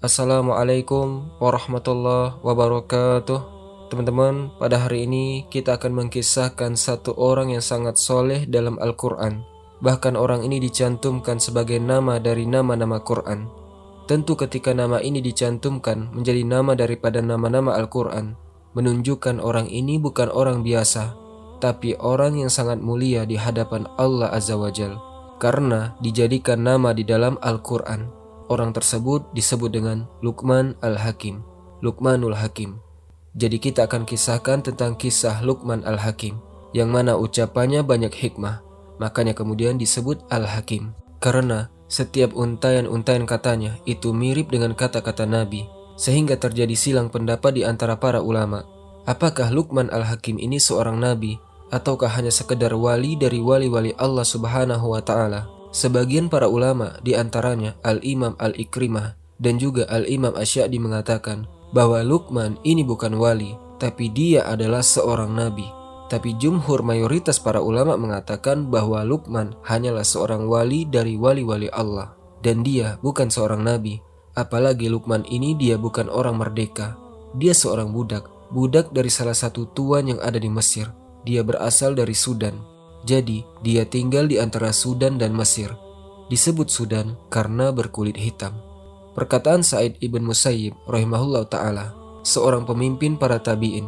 Assalamualaikum warahmatullahi wabarakatuh. Teman-teman, pada hari ini kita akan mengkisahkan satu orang yang sangat soleh dalam Al-Quran. Bahkan orang ini dicantumkan sebagai nama dari nama-nama Quran. Tentu ketika nama ini dicantumkan menjadi nama daripada nama-nama Al-Quran, menunjukkan orang ini bukan orang biasa, tapi orang yang sangat mulia di hadapan Allah Azza wa Jal, karena dijadikan nama di dalam Al-Quran. Orang tersebut disebut dengan Luqman Al-Hakim, Luqmanul Hakim. Jadi kita akan kisahkan tentang kisah Luqman Al-Hakim, yang mana ucapannya banyak hikmah, makanya kemudian disebut Al-Hakim. Karena setiap untayan-untayan katanya itu mirip dengan kata-kata Nabi, sehingga terjadi silang pendapat di antara para ulama. Apakah Luqman Al-Hakim ini seorang Nabi, ataukah hanya sekedar wali dari wali-wali Allah Subhanahu wa Ta'ala? Sebagian para ulama, di antaranya Al-Imam Al-Ikrimah dan juga Al-Imam Asy-Sya'di mengatakan bahwa Luqman ini bukan wali, tapi dia adalah seorang nabi. Tapi jumhur mayoritas para ulama mengatakan bahwa Luqman hanyalah seorang wali dari wali-wali Allah, dan dia bukan seorang nabi. Apalagi Luqman ini dia bukan orang merdeka. Dia seorang budak dari salah satu tuan yang ada di Mesir. Dia berasal dari Sudan. Jadi, dia tinggal di antara Sudan dan Mesir. Disebut Sudan karena berkulit hitam. Perkataan Sa'id ibn Musayyib rahimahullah ta'ala, seorang pemimpin para tabi'in,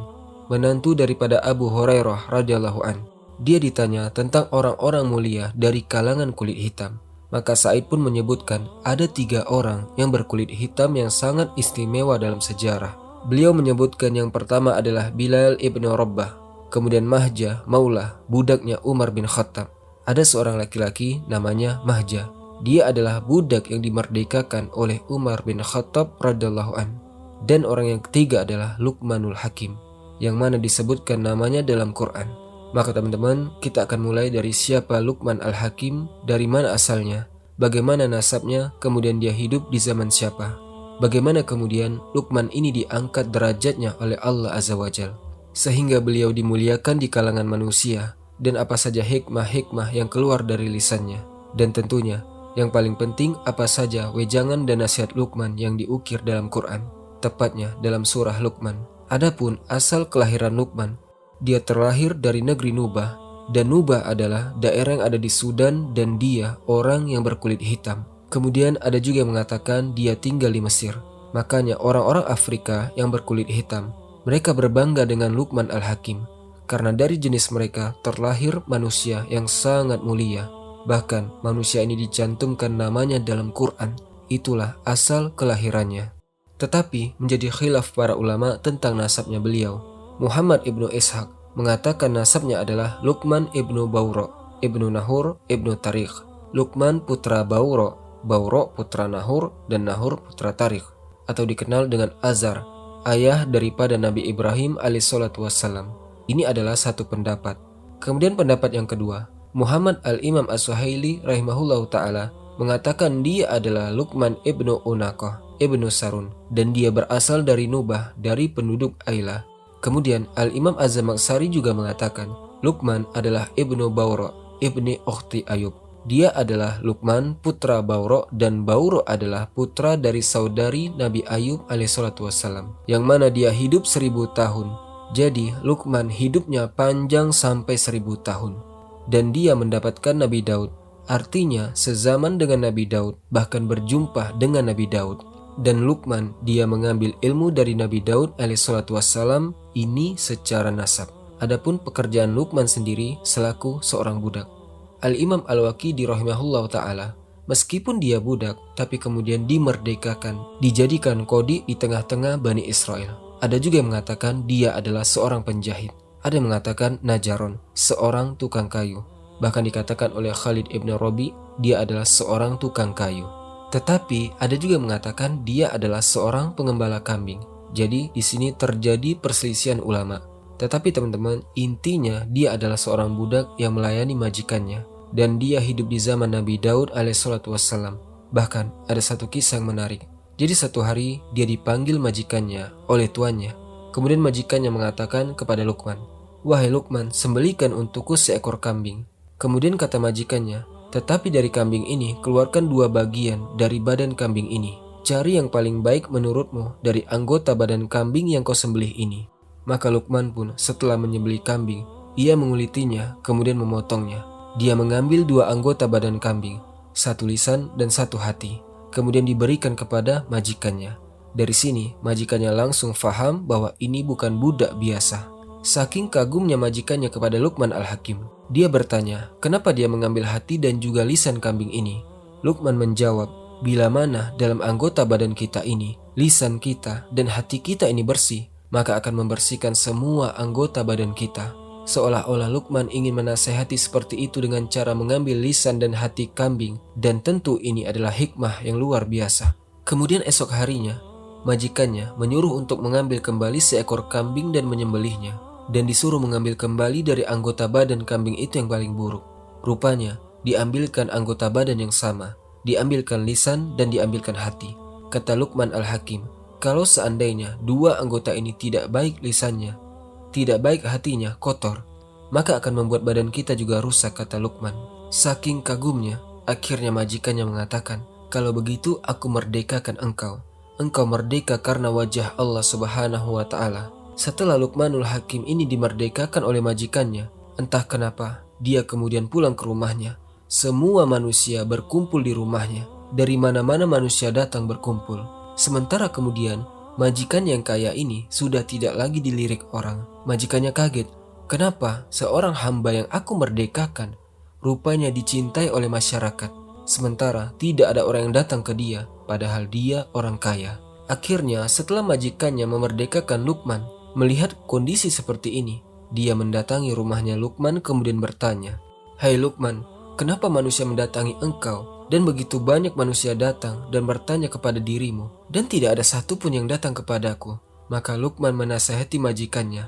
menantu daripada Abu Hurairah radhiyallahu an. Dia ditanya tentang orang-orang mulia dari kalangan kulit hitam. Maka Sa'id pun menyebutkan ada 3 orang yang berkulit hitam yang sangat istimewa dalam sejarah. Beliau menyebutkan yang pertama adalah Bilal ibn Rabbah. Kemudian Mahja, Maulah, budaknya Umar bin Khattab. Ada seorang laki-laki namanya Mahja. Dia adalah budak yang dimerdekakan oleh Umar bin Khattab radhiyallahu an. Dan orang yang ketiga adalah Luqmanul Hakim, yang mana disebutkan namanya dalam Quran. Maka teman-teman, kita akan mulai dari siapa Luqman Al-Hakim, dari mana asalnya, bagaimana nasabnya, kemudian dia hidup di zaman siapa. Bagaimana kemudian Luqman ini diangkat derajatnya oleh Allah Azza wa Jalla, sehingga beliau dimuliakan di kalangan manusia, dan apa saja hikmah-hikmah yang keluar dari lisannya. Dan tentunya, yang paling penting apa saja wejangan dan nasihat Luqman yang diukir dalam Quran, tepatnya dalam surah Luqman. Adapun asal kelahiran Luqman, dia terlahir dari negeri Nubah, dan Nubah adalah daerah yang ada di Sudan, dan dia orang yang berkulit hitam. Kemudian ada juga yang mengatakan dia tinggal di Mesir. Makanya orang-orang Afrika yang berkulit hitam, mereka berbangga dengan Luqman Al-Hakim, karena dari jenis mereka terlahir manusia yang sangat mulia. Bahkan manusia ini dicantumkan namanya dalam Quran. Itulah asal kelahirannya. Tetapi menjadi khilaf para ulama tentang nasabnya beliau. Muhammad ibnu Ishaq mengatakan nasabnya adalah Luqman ibnu Bauro, ibnu Nahur, ibnu Tariq. Luqman putra Bauro, Bauro putra Nahur, dan Nahur putra Tariq, atau dikenal dengan Azar, ayah daripada Nabi Ibrahim alaihissalatu wassalam. Ini adalah satu pendapat. Kemudian pendapat yang kedua, Muhammad al-Imam as-Suhaili rahimahullahu ta'ala mengatakan dia adalah Luqman ibnu Unaqah, ibnu Sarun, dan dia berasal dari Nubah, dari penduduk Ailah. Kemudian Al-Imam Az-Zamakhsyari juga mengatakan Luqman adalah ibnu Bauro, ibni Ukhti Ayub. Dia adalah Luqman putra Bauro, dan Bauro adalah putra dari saudari Nabi Ayub alaihissalatu wassalam, yang mana dia hidup 1000 tahun. Jadi Luqman hidupnya panjang sampai 1000 tahun. Dan dia mendapatkan Nabi Daud, artinya sezaman dengan Nabi Daud, bahkan berjumpa dengan Nabi Daud. Dan Luqman dia mengambil ilmu dari Nabi Daud alaihissalatu wassalam ini secara nasab. Adapun pekerjaan Luqman sendiri selaku seorang budak. Al-Imam Al-Waqidi rahimahullah ta'ala, meskipun dia budak, tapi kemudian dimerdekakan, dijadikan qadhi di tengah-tengah Bani Israel. Ada juga yang mengatakan dia adalah seorang penjahit. Ada yang mengatakan Najaron, seorang tukang kayu. Bahkan dikatakan oleh Khalid ibn Rabi, dia adalah seorang tukang kayu. Tetapi ada juga yang mengatakan dia adalah seorang pengembala kambing. Jadi di sini terjadi perselisihan ulama. Tetapi teman-teman, intinya dia adalah seorang budak yang melayani majikannya, dan dia hidup di zaman Nabi Daud alaihissalatu wassalam. Bahkan ada satu kisah yang menarik. Jadi satu hari dia dipanggil majikannya oleh tuannya. Kemudian majikannya mengatakan kepada Luqman, "Wahai Luqman, sembelihkan untukku seekor kambing." Kemudian kata majikannya, "Tetapi dari kambing ini keluarkan 2 bagian dari badan kambing ini." cari yang paling baik menurutmu dari anggota badan kambing yang kau sembelih ini. Maka Luqman pun setelah menyembelih kambing, ia mengulitinya kemudian memotongnya. Dia mengambil 2 anggota badan kambing, 1 lisan dan 1 hati, kemudian diberikan kepada majikannya. Dari sini majikannya langsung faham bahwa ini bukan budak biasa. Saking kagumnya majikannya kepada Luqman Al-Hakim, dia bertanya kenapa dia mengambil hati dan juga lisan kambing ini. Luqman menjawab, bila mana dalam anggota badan kita ini, lisan kita dan hati kita ini bersih, maka akan membersihkan semua anggota badan kita. Seolah-olah Luqman ingin menasehati seperti itu dengan cara mengambil lisan dan hati kambing, dan tentu ini adalah hikmah yang luar biasa. Kemudian esok harinya, majikannya menyuruh untuk mengambil kembali seekor kambing dan menyembelihnya, dan disuruh mengambil kembali dari anggota badan kambing itu yang paling buruk. Rupanya, diambilkan anggota badan yang sama, diambilkan lisan dan diambilkan hati. Kata Luqman Al-Hakim, kalau seandainya 2 anggota ini tidak baik lisannya, tidak baik hatinya, kotor, maka akan membuat badan kita juga rusak, kata Luqman. Saking kagumnya, akhirnya majikannya mengatakan, kalau begitu aku merdekakan engkau. Engkau merdeka karena wajah Allah Subhanahu wa Ta'ala. Setelah Luqmanul Hakim ini dimerdekakan oleh majikannya, entah kenapa dia kemudian pulang ke rumahnya. Semua manusia berkumpul di rumahnya. Dari mana-mana manusia datang berkumpul. Sementara kemudian majikan yang kaya ini sudah tidak lagi dilirik orang. Majikannya kaget, kenapa seorang hamba yang aku merdekakan rupanya dicintai oleh masyarakat, sementara tidak ada orang yang datang ke dia, padahal dia orang kaya. Akhirnya setelah majikannya memerdekakan Luqman, melihat kondisi seperti ini, dia mendatangi rumahnya Luqman kemudian bertanya, "Hai Luqman, kenapa manusia mendatangi engkau dan begitu banyak manusia datang dan bertanya kepada dirimu dan tidak ada satupun yang datang kepadaku?" Maka Luqman menasihati majikannya,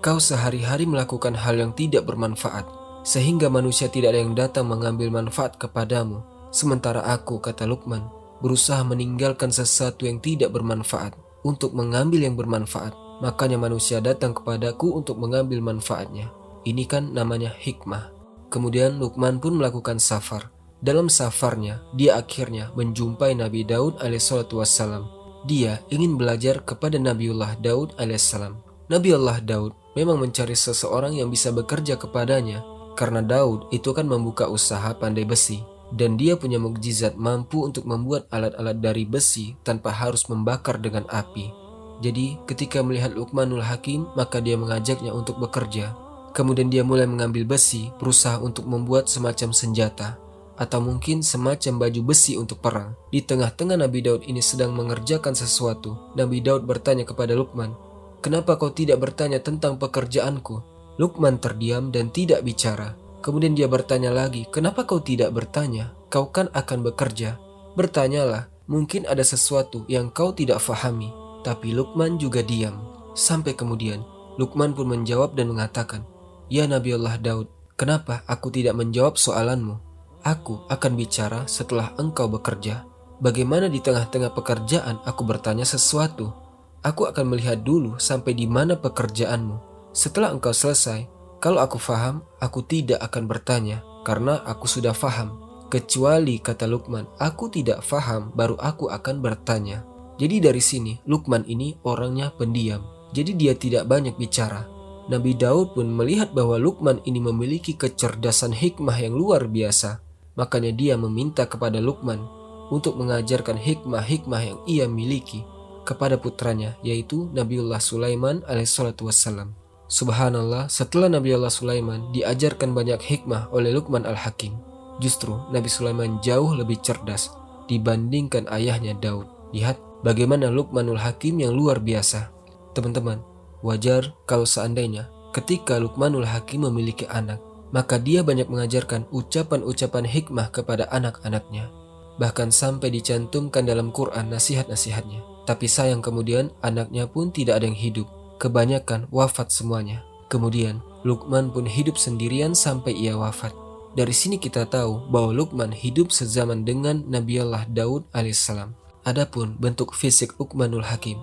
"Kau sehari-hari melakukan hal yang tidak bermanfaat, sehingga manusia tidak ada yang datang mengambil manfaat kepadamu. Sementara aku," kata Luqman, "berusaha meninggalkan sesuatu yang tidak bermanfaat untuk mengambil yang bermanfaat. Makanya manusia datang kepadaku untuk mengambil manfaatnya." Ini kan namanya hikmah. Kemudian Luqman pun melakukan safar. Dalam safarnya, dia akhirnya menjumpai Nabi Daud alaihissalam. Dia ingin belajar kepada Nabiullah Daud alaihissalam. Nabiullah Daud memang mencari seseorang yang bisa bekerja kepadanya, karena Daud itu kan membuka usaha pandai besi, dan dia punya mukjizat mampu untuk membuat alat-alat dari besi tanpa harus membakar dengan api. Jadi ketika melihat Luqmanul Hakim, maka dia mengajaknya untuk bekerja. Kemudian dia mulai mengambil besi, berusaha untuk membuat semacam senjata, atau mungkin semacam baju besi untuk perang. Di tengah-tengah Nabi Daud ini sedang mengerjakan sesuatu, Nabi Daud bertanya kepada Luqman, "Kenapa kau tidak bertanya tentang pekerjaanku?" Luqman terdiam dan tidak bicara. Kemudian dia bertanya lagi, "Kenapa kau tidak bertanya? Kau kan akan bekerja. Bertanyalah, mungkin ada sesuatu yang kau tidak fahami." Tapi Luqman juga diam. Sampai kemudian Luqman pun menjawab dan mengatakan, "Ya Nabiullah Daud, kenapa aku tidak menjawab soalanmu? Aku akan bicara setelah engkau bekerja. Bagaimana di tengah-tengah pekerjaan aku bertanya sesuatu? Aku akan melihat dulu sampai di mana pekerjaanmu. Setelah engkau selesai, kalau aku faham, aku tidak akan bertanya karena aku sudah faham. Kecuali," kata Luqman, "aku tidak faham, baru aku akan bertanya." Jadi dari sini Luqman ini orangnya pendiam. Jadi dia tidak banyak bicara. Nabi Daud pun melihat bahwa Luqman ini memiliki kecerdasan hikmah yang luar biasa. Makanya dia meminta kepada Luqman untuk mengajarkan hikmah-hikmah yang ia miliki kepada putranya, yaitu Nabiullah Sulaiman alaihissalatu wassalam. Subhanallah, setelah Nabiullah Sulaiman diajarkan banyak hikmah oleh Luqman Al-Hakim, justru Nabi Sulaiman jauh lebih cerdas dibandingkan ayahnya Daud. Lihat bagaimana Luqmanul Hakim yang luar biasa. Teman-teman, wajar kalau seandainya ketika Luqmanul Hakim memiliki anak, maka dia banyak mengajarkan ucapan-ucapan hikmah kepada anak-anaknya. Bahkan sampai dicantumkan dalam Quran nasihat-nasihatnya. Tapi sayang kemudian anaknya pun tidak ada yang hidup. Kebanyakan wafat semuanya. Kemudian Luqman pun hidup sendirian sampai ia wafat. Dari sini kita tahu bahwa Luqman hidup sezaman dengan Nabiullah Daud alaihissalam. Adapun bentuk fisik Luqmanul Hakim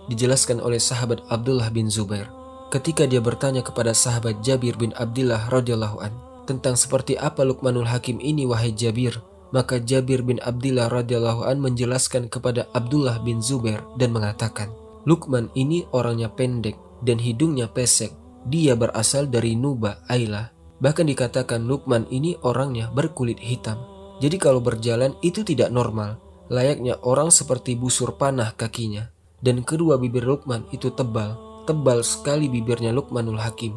dijelaskan oleh sahabat Abdullah bin Zubair ketika dia bertanya kepada sahabat Jabir bin Abdullah radhiyallahu an tentang seperti apa Luqmanul Hakim ini, "Wahai Jabir, Maka Jabir bin Abdullah radhiyallahu an menjelaskan kepada Abdullah bin Zubair dan mengatakan, Luqman ini orangnya pendek dan hidungnya pesek. Dia berasal dari Nuba Ailah. Bahkan dikatakan Luqman ini orangnya berkulit hitam. Jadi kalau berjalan itu tidak normal, layaknya orang seperti busur panah kakinya. Dan kedua bibir Luqman itu tebal sekali bibirnya Luqmanul Hakim.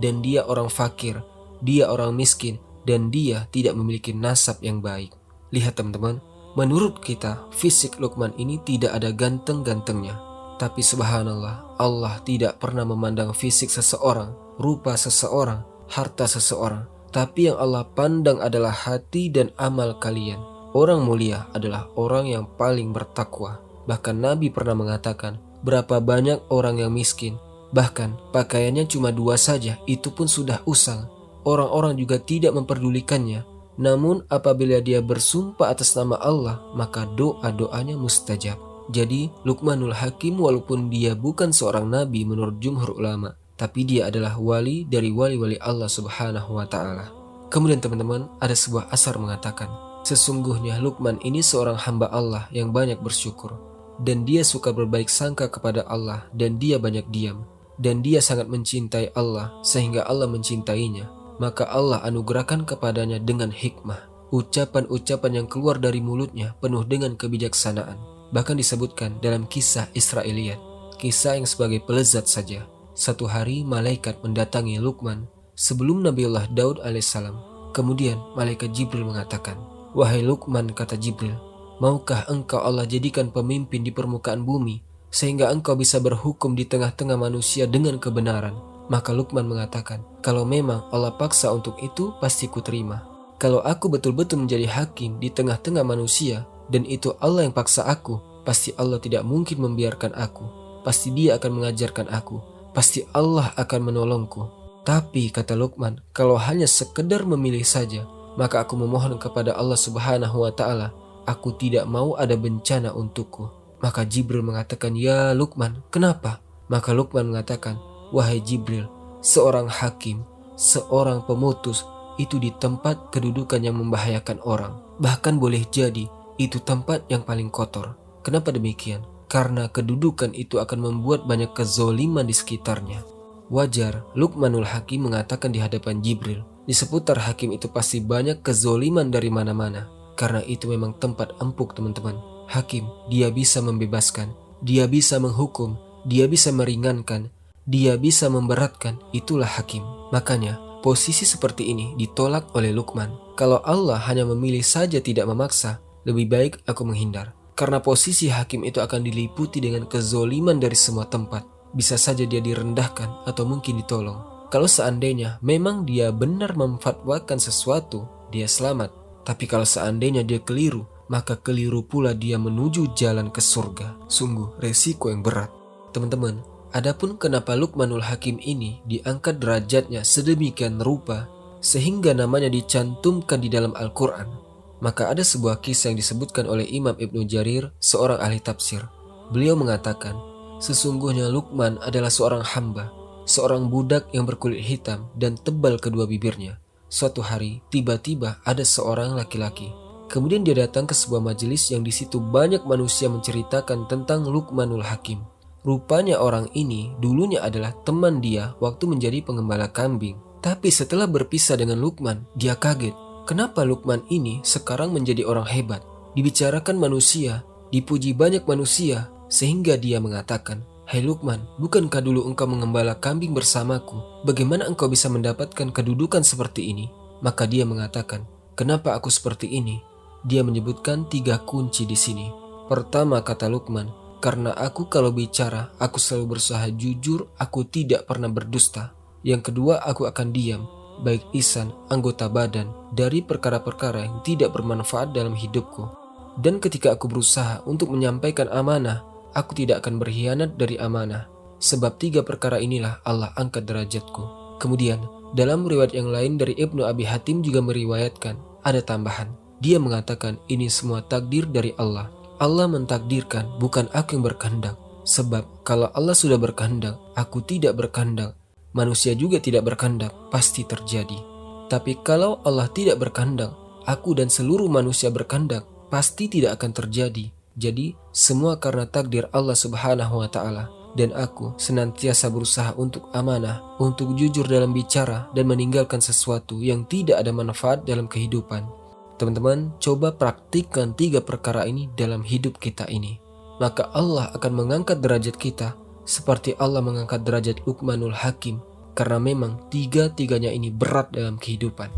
Dan dia orang fakir, dia orang miskin, dan dia tidak memiliki nasab yang baik. Lihat teman-teman, menurut kita fisik Luqman ini tidak ada ganteng-gantengnya. Tapi subhanallah, Allah tidak pernah memandang fisik seseorang, rupa seseorang, harta seseorang. Tapi yang Allah pandang adalah hati dan amal kalian. Orang mulia adalah orang yang paling bertakwa. Bahkan Nabi pernah mengatakan, berapa banyak orang yang miskin, bahkan pakaiannya cuma 2 saja, itu pun sudah usang. Orang-orang juga tidak memperdulikannya. Namun apabila dia bersumpah atas nama Allah, maka doa-doanya mustajab. Jadi Luqmanul Hakim walaupun dia bukan seorang nabi menurut jumhur ulama, tapi dia adalah wali dari wali-wali Allah subhanahu wa ta'ala. Kemudian teman-teman, ada sebuah asar mengatakan, sesungguhnya Luqman ini seorang hamba Allah yang banyak bersyukur. Dan dia suka berbaik sangka kepada Allah dan dia banyak diam. Dan dia sangat mencintai Allah sehingga Allah mencintainya. Maka Allah anugerahkan kepadanya dengan hikmah. Ucapan-ucapan yang keluar dari mulutnya penuh dengan kebijaksanaan. Bahkan disebutkan dalam kisah Israiliyat, kisah yang sebagai pelezat saja. Satu hari malaikat mendatangi Luqman sebelum Nabiullah Daud alaihissalam. Kemudian malaikat Jibril mengatakan, wahai Luqman, kata Jibril, maukah engkau Allah jadikan pemimpin di permukaan bumi sehingga engkau bisa berhukum di tengah-tengah manusia dengan kebenaran? Maka Luqman mengatakan, kalau memang Allah paksa untuk itu, pasti ku terima. Kalau aku betul-betul menjadi hakim di tengah-tengah manusia, dan itu Allah yang paksa aku, pasti Allah tidak mungkin membiarkan aku. Pasti Dia akan mengajarkan aku. Pasti Allah akan menolongku. Tapi, kata Luqman, kalau hanya sekedar memilih saja, maka aku memohon kepada Allah subhanahu wa ta'ala, aku tidak mau ada bencana untukku. Maka Jibril mengatakan, ya Luqman, kenapa? Maka Luqman mengatakan, wahai Jibril, seorang hakim, seorang pemutus, itu di tempat kedudukan yang membahayakan orang. Bahkan boleh jadi itu tempat yang paling kotor. Kenapa demikian? Karena kedudukan itu akan membuat banyak kezoliman di sekitarnya. Wajar Luqmanul Hakim mengatakan di hadapan Jibril, di seputar hakim itu pasti banyak kezoliman dari mana-mana. Karena itu memang tempat empuk teman-teman. Hakim, dia bisa membebaskan, dia bisa menghukum, dia bisa meringankan, dia bisa memberatkan, itulah hakim. Makanya, posisi seperti ini ditolak oleh Luqman. Kalau Allah hanya memilih saja tidak memaksa, lebih baik aku menghindar. Karena posisi hakim itu akan diliputi dengan kezoliman dari semua tempat. Bisa saja dia direndahkan atau mungkin ditolong. Kalau seandainya memang dia benar memfatwakan sesuatu, dia selamat. Tapi kalau seandainya dia keliru, maka keliru pula dia menuju jalan ke surga. Sungguh resiko yang berat. Teman-teman, adapun kenapa Luqmanul Hakim ini diangkat derajatnya sedemikian rupa sehingga namanya dicantumkan di dalam Al-Quran, maka ada sebuah kisah yang disebutkan oleh Imam Ibnu Jarir, seorang ahli tafsir. Beliau mengatakan, sesungguhnya Luqman adalah seorang hamba, seorang budak yang berkulit hitam dan tebal kedua bibirnya. Suatu hari, tiba-tiba ada seorang laki-laki. Kemudian dia datang ke sebuah majelis yang di situ banyak manusia menceritakan tentang Luqmanul Hakim. Rupanya orang ini dulunya adalah teman dia waktu menjadi pengembala kambing. Tapi setelah berpisah dengan Luqman, dia kaget. Kenapa Luqman ini sekarang menjadi orang hebat? Dibicarakan manusia, dipuji banyak manusia, sehingga dia mengatakan, hai Luqman, bukankah dulu engkau mengembala kambing bersamaku? Bagaimana engkau bisa mendapatkan kedudukan seperti ini? Maka dia mengatakan, kenapa aku seperti ini? Dia menyebutkan 3 kunci di sini. Pertama, kata Luqman, karena aku kalau bicara, aku selalu berusaha jujur, aku tidak pernah berdusta. Yang kedua, aku akan diam, baik lisan, anggota badan, dari perkara-perkara yang tidak bermanfaat dalam hidupku. Dan ketika aku berusaha untuk menyampaikan amanah, aku tidak akan berkhianat dari amanah. Sebab 3 perkara inilah Allah angkat derajatku. Kemudian, dalam riwayat yang lain dari Ibnu Abi Hatim juga meriwayatkan, ada tambahan. Dia mengatakan ini semua takdir dari Allah. Allah mentakdirkan, bukan aku yang berkehendak. Sebab kalau Allah sudah berkehendak, aku tidak berkehendak. Manusia juga tidak berkehendak, pasti terjadi. Tapi kalau Allah tidak berkehendak, aku dan seluruh manusia berkehendak, pasti tidak akan terjadi. Jadi, semua karena takdir Allah Subhanahu wa Ta'ala. Dan aku senantiasa berusaha untuk amanah, untuk jujur dalam bicara, dan meninggalkan sesuatu yang tidak ada manfaat dalam kehidupan. Teman-teman, coba praktikkan 3 perkara ini dalam hidup kita ini. Maka Allah akan mengangkat derajat kita, seperti Allah mengangkat derajat Luqmanul Hakim, karena memang 3-tiganya ini berat dalam kehidupan.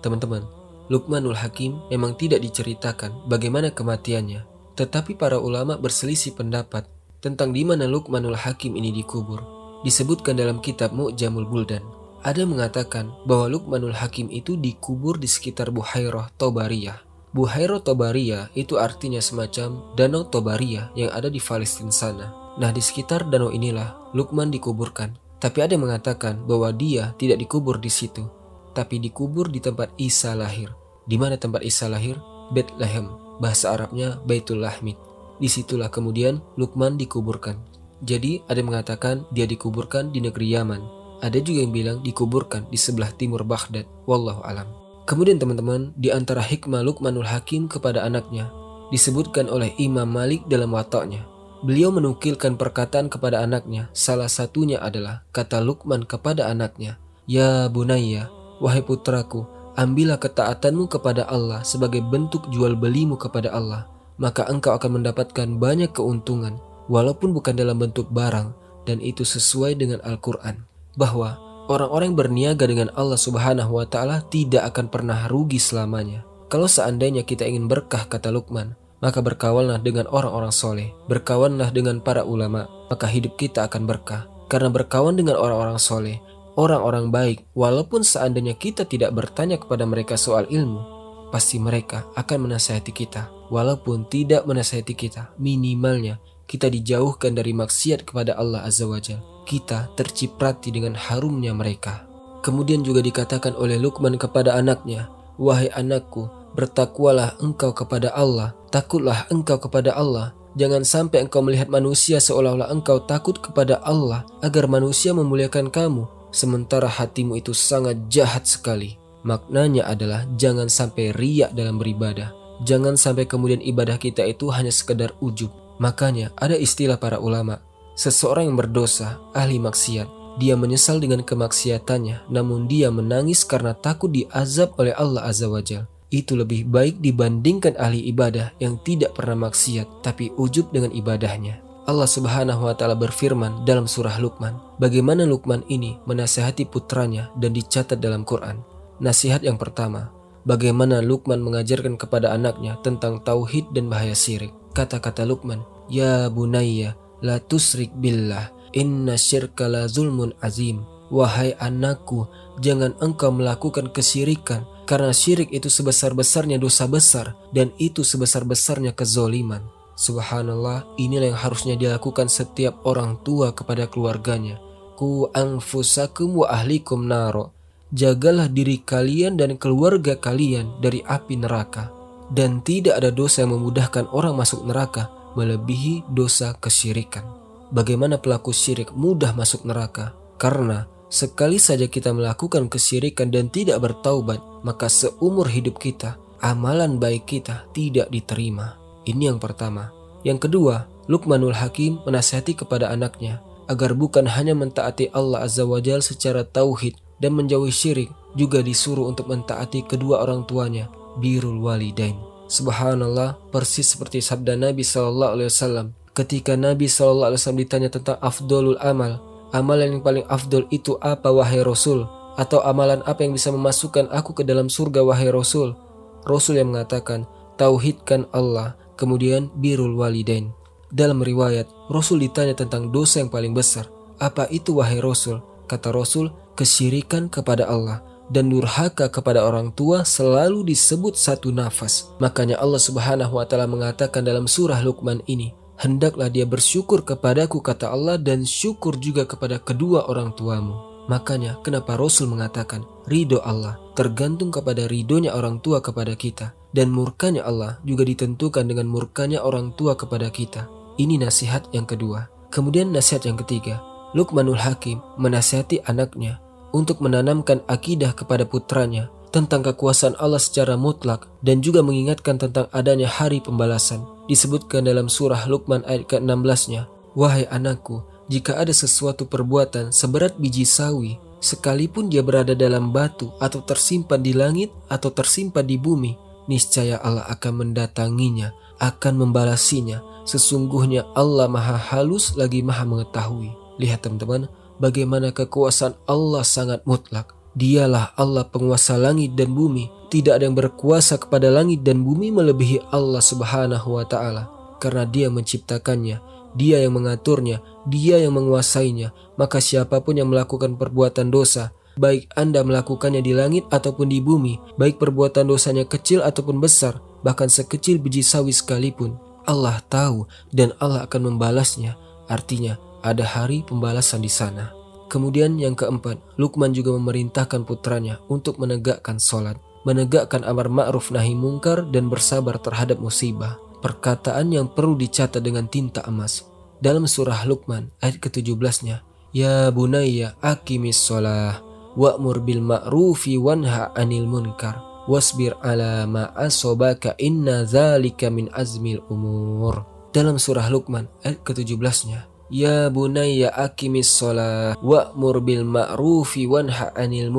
Teman-teman, Luqmanul Hakim memang tidak diceritakan bagaimana kematiannya, tetapi para ulama berselisih pendapat tentang di mana Luqmanul Hakim ini dikubur. Disebutkan dalam kitab Mu'jamul Buldan. Ada mengatakan bahwa Luqmanul Hakim itu dikubur di sekitar Buhairah Tobariyah. Buhairah Tobariyah itu artinya semacam danau Tobariyah yang ada di Palestina sana. Nah, di sekitar danau inilah Luqman dikuburkan. Tapi ada yang mengatakan bahwa dia tidak dikubur di situ, tapi dikubur di tempat Isa lahir. Di mana tempat Isa lahir? Bethlehem. Bahasa Arabnya Baitul Lahmid. Disitulah kemudian Luqman dikuburkan. Jadi ada yang mengatakan dia dikuburkan di negeri Yaman. Ada juga yang bilang dikuburkan di sebelah timur Baghdad. Wallahu alam. Kemudian teman-teman, di antara hikmah Luqmanul Hakim kepada anaknya disebutkan oleh Imam Malik dalam Watha'nya. Beliau menukilkan perkataan kepada anaknya. Salah satunya adalah kata Luqman kepada anaknya, "Ya bunayya, wahai putraku, ambillah ketaatanmu kepada Allah sebagai bentuk jual belimu kepada Allah. Maka engkau akan mendapatkan banyak keuntungan, walaupun bukan dalam bentuk barang, dan itu sesuai dengan Al-Quran. Bahwa orang-orang yang berniaga dengan Allah Subhanahu wa Ta'ala tidak akan pernah rugi selamanya. Kalau seandainya kita ingin berkah, kata Luqman, maka berkawanlah dengan orang-orang soleh, berkawanlah dengan para ulama, maka hidup kita akan berkah. Karena berkawan dengan orang-orang soleh, orang-orang baik, walaupun seandainya kita tidak bertanya kepada mereka soal ilmu, pasti mereka akan menasihati kita. Walaupun tidak menasihati kita, minimalnya kita dijauhkan dari maksiat kepada Allah Azza wa Jalla. Kita terciprati dengan harumnya mereka. Kemudian juga dikatakan oleh Luqman kepada anaknya, "Wahai anakku, bertakwalah engkau kepada Allah, takutlah engkau kepada Allah. Jangan sampai engkau melihat manusia seolah-olah engkau takut kepada Allah agar manusia memuliakan kamu, sementara hatimu itu sangat jahat sekali." Maknanya adalah jangan sampai riya dalam beribadah. Jangan sampai kemudian ibadah kita itu hanya sekedar ujub. Makanya ada istilah para ulama, seseorang yang berdosa, ahli maksiat, dia menyesal dengan kemaksiatannya, namun dia menangis karena takut diazab oleh Allah Azza wa Jalla. Itu lebih baik dibandingkan ahli ibadah yang tidak pernah maksiat, tapi ujub dengan ibadahnya. Allah Subhanahu wa Ta'ala berfirman dalam surah Luqman, bagaimana Luqman ini menasihati putranya dan dicatat dalam Quran. Nasihat yang pertama, bagaimana Luqman mengajarkan kepada anaknya tentang tauhid dan bahaya syirik. Kata-kata Luqman, "Ya bunayya, la tusrik billah, inna syirka la zulmun azim." Wahai anakku, jangan engkau melakukan kesyirikan, karena syirik itu sebesar-besarnya dosa besar, dan itu sebesar-besarnya kezoliman. Subhanallah, inilah yang harusnya dilakukan setiap orang tua kepada keluarganya. Ku anfusakum wa ahlikum naro. Jagalah diri kalian dan keluarga kalian dari api neraka. Dan tidak ada dosa yang memudahkan orang masuk neraka melebihi dosa kesyirikan. Bagaimana pelaku syirik mudah masuk neraka? Karena sekali saja kita melakukan kesyirikan dan tidak bertaubat, maka seumur hidup kita, amalan baik kita tidak diterima. Ini yang pertama. Yang kedua, Luqmanul Hakim menasihati kepada anaknya agar bukan hanya mentaati Allah Azza wa Jalla secara tauhid dan menjauhi syirik, juga disuruh untuk mentaati kedua orang tuanya, birrul walidain. Subhanallah, persis seperti sabda Nabi SAW. Ketika Nabi SAW ditanya tentang afdolul amal, amalan yang paling afdol itu apa wahai Rasul? Atau amalan apa yang bisa memasukkan aku ke dalam surga wahai Rasul? Rasul yang mengatakan, tauhidkan Allah, kemudian birrul walidain. Dalam riwayat, Rasul ditanya tentang dosa yang paling besar. Apa itu wahai Rasul? Kata Rasul, kesyirikan kepada Allah dan durhaka kepada orang tua selalu disebut satu nafas. Makanya Allah Subhanahu wa Ta'ala mengatakan dalam surah Luqman ini, hendaklah dia bersyukur kepadaku, kata Allah, dan syukur juga kepada kedua orang tuamu. Makanya kenapa Rasul mengatakan ridho Allah tergantung kepada ridhonya orang tua kepada kita, dan murkanya Allah juga ditentukan dengan murkanya orang tua kepada kita. Ini nasihat yang kedua. Kemudian nasihat yang ketiga, Luqmanul Hakim menasihati anaknya untuk menanamkan akidah kepada putranya tentang kekuasaan Allah secara mutlak dan juga mengingatkan tentang adanya hari pembalasan. Disebutkan dalam surah Luqman ayat ke-16-nya, "Wahai anakku, jika ada sesuatu perbuatan seberat biji sawi, sekalipun dia berada dalam batu atau tersimpan di langit atau tersimpan di bumi, niscaya Allah akan mendatanginya, akan membalasinya. Sesungguhnya Allah Maha Halus lagi Maha Mengetahui." Lihat teman-teman, bagaimana kekuasaan Allah sangat mutlak. Dialah Allah penguasa langit dan bumi. Tidak ada yang berkuasa kepada langit dan bumi melebihi Allah Subhanahu wa Ta'ala. Karena Dia menciptakannya, Dia yang mengaturnya, Dia yang menguasainya. Maka siapapun yang melakukan perbuatan dosa, baik Anda melakukannya di langit ataupun di bumi, baik perbuatan dosanya kecil ataupun besar, bahkan sekecil biji sawi sekalipun, Allah tahu dan Allah akan membalasnya. Artinya ada hari pembalasan di sana. Kemudian yang keempat, Luqman juga memerintahkan putranya untuk menegakkan sholat, menegakkan amar ma'ruf nahi mungkar, dan bersabar terhadap musibah. Perkataan yang perlu dicatat dengan tinta emas. Dalam surah Luqman ayat ke-17-nya, "Ya bunayya aqimis sholah wa'mur bil ma'rufi wanha 'anil munkar wasbir 'ala ma asobaka inna dzalika min azmil umur." Dalam surah Luqman ayat ke-17-nya, "Ya bunayya aqimis sholah wa'mur bil ma'rufi wanha 'anil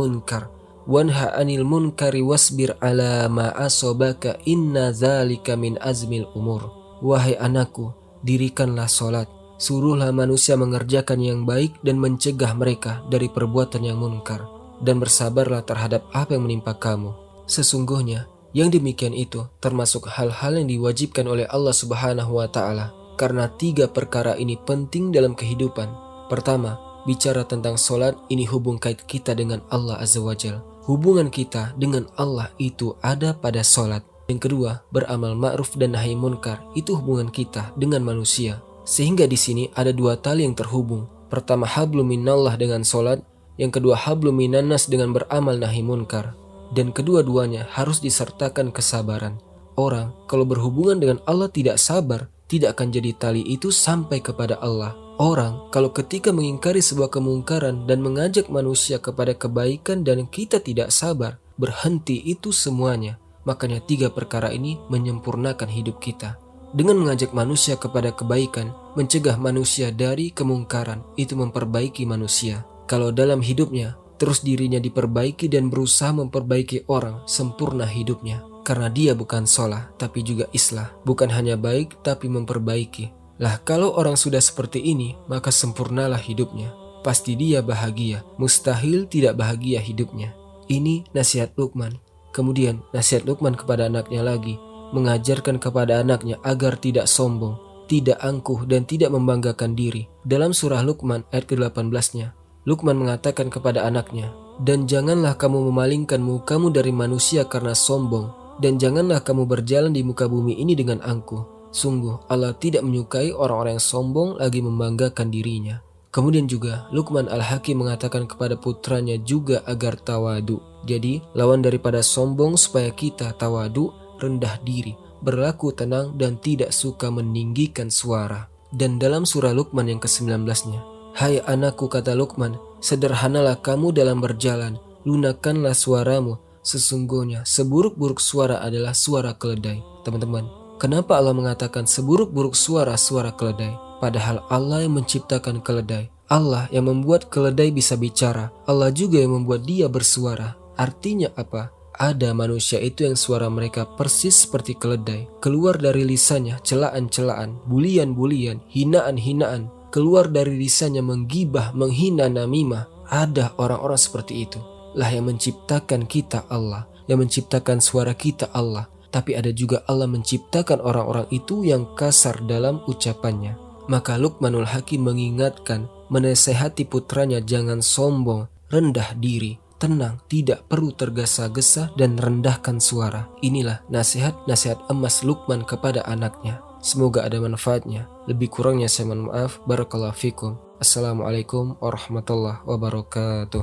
munkari wasbir 'ala ma asobaka inna dzalika min azmil umur." Wahai anakku, dirikanlah sholat, suruhlah manusia mengerjakan yang baik dan mencegah mereka dari perbuatan yang munkar, dan bersabarlah terhadap apa yang menimpa kamu. Sesungguhnya yang demikian itu termasuk hal-hal yang diwajibkan oleh Allah Subhanahu wa Ta'ala. Karena 3 perkara ini penting dalam kehidupan. Pertama, bicara tentang sholat, ini hubung kait kita dengan Allah Azza wa Jalla. Hubungan kita dengan Allah itu ada pada sholat. Yang kedua, beramal ma'ruf dan nahi munkar, itu hubungan kita dengan manusia. Sehingga di sini ada 2 tali yang terhubung. Pertama, hablum minallah dengan sholat. Yang kedua, hablum minannas dengan beramal nahi munkar. Dan kedua-duanya harus disertakan kesabaran. Orang kalau berhubungan dengan Allah tidak sabar, tidak akan jadi tali itu sampai kepada Allah. Orang kalau ketika mengingkari sebuah kemungkaran dan mengajak manusia kepada kebaikan dan kita tidak sabar, berhenti itu semuanya. Makanya 3 perkara ini menyempurnakan hidup kita. Dengan mengajak manusia kepada kebaikan, mencegah manusia dari kemungkaran, itu memperbaiki manusia. Kalau dalam hidupnya, terus dirinya diperbaiki dan berusaha memperbaiki orang, sempurna hidupnya. Karena dia bukan sholah, tapi juga islah. Bukan hanya baik, tapi memperbaiki. Lah kalau orang sudah seperti ini, maka sempurnalah hidupnya. Pasti dia bahagia, mustahil tidak bahagia hidupnya. Ini nasihat Luqman. Kemudian nasihat Luqman kepada anaknya lagi, mengajarkan kepada anaknya agar tidak sombong, tidak angkuh, dan tidak membanggakan diri. Dalam surah Luqman ayat ke-18-nya, Luqman mengatakan kepada anaknya, "Dan janganlah kamu memalingkan mukamu dari manusia karena sombong, dan janganlah kamu berjalan di muka bumi ini dengan angkuh. Sungguh Allah tidak menyukai orang-orang yang sombong lagi membanggakan dirinya." Kemudian juga Luqman Al-Hakim mengatakan kepada putranya juga agar tawadu. Jadi lawan daripada sombong supaya kita tawadu, rendah diri, berlaku tenang, dan tidak suka meninggikan suara. Dan dalam surah Luqman yang ke-19-nya, "Hai anakku," kata Luqman, "sederhanalah kamu dalam berjalan, lunakkanlah suaramu. Sesungguhnya seburuk-buruk suara adalah suara keledai." Teman-teman, kenapa Allah mengatakan seburuk-buruk suara keledai? Padahal Allah yang menciptakan keledai. Allah yang membuat keledai bisa bicara. Allah juga yang membuat dia bersuara. Artinya apa? Ada manusia itu yang suara mereka persis seperti keledai. Keluar dari lisannya celaan-celaan, bulian-bulian, hinaan-hinaan. Keluar dari lisannya menggibah, menghina, namimah. Ada orang-orang seperti itu. Lah yang menciptakan kita Allah, yang menciptakan suara kita Allah. Tapi ada juga Allah menciptakan orang-orang itu yang kasar dalam ucapannya. Maka Luqmanul Hakim mengingatkan, menasehati putranya jangan sombong, rendah diri, tenang, tidak perlu tergesa-gesa, dan rendahkan suara. Inilah nasihat-nasihat emas Luqman kepada anaknya. Semoga ada manfaatnya. Lebih kurangnya saya mohon maaf. Barakallahu fikum. Assalamualaikum warahmatullahi wabarakatuh.